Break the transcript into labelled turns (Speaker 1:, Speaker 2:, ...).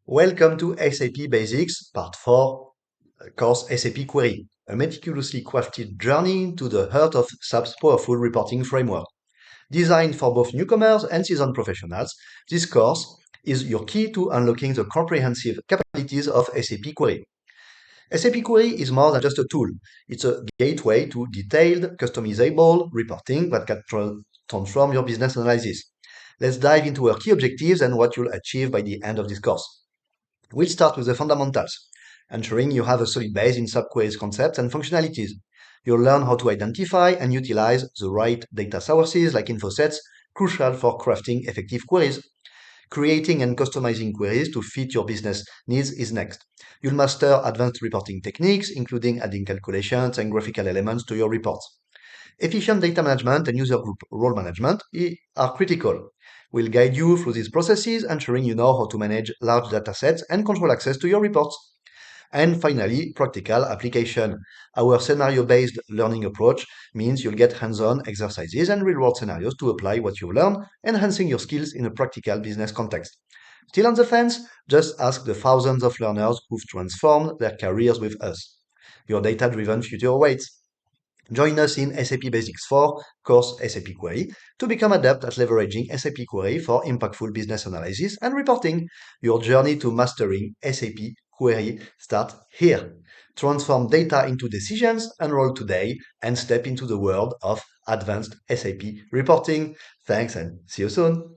Speaker 1: Welcome to SAP Basics, Part 4, course SAP Query, a meticulously crafted journey to the heart of SAP's powerful reporting framework. Designed for both newcomers and seasoned professionals, this course is your key to unlocking the comprehensive capabilities of SAP Query. SAP Query is more than just a tool. It's a gateway to detailed, customizable reporting that can transform your business analysis. Let's dive into our key objectives and what you'll achieve by the end of this course. We'll start with the fundamentals, ensuring you have a solid base in SAP Query's concepts and functionalities. You'll learn how to identify and utilize the right data sources like info sets, crucial for crafting effective queries. Creating and customizing queries to fit your business needs is next. You'll master advanced reporting techniques, including adding calculations and graphical elements to your reports. Efficient data management and user group role management are critical. We'll guide you through these processes, ensuring you know how to manage large datasets and control access to your reports. And finally, practical application. Our scenario-based learning approach means you'll get hands-on exercises and real-world scenarios to apply what you've learned, enhancing your skills in a practical business context. Still on the fence? Just ask the thousands of learners who've transformed their careers with us. Your data-driven future awaits. Join us in SAP Basics 4 course SAP Query to become adept at leveraging SAP Query for impactful business analysis and reporting. Your journey to mastering SAP Query starts here. Transform data into decisions, enroll today, and step into the world of advanced SAP reporting. Thanks and see you soon.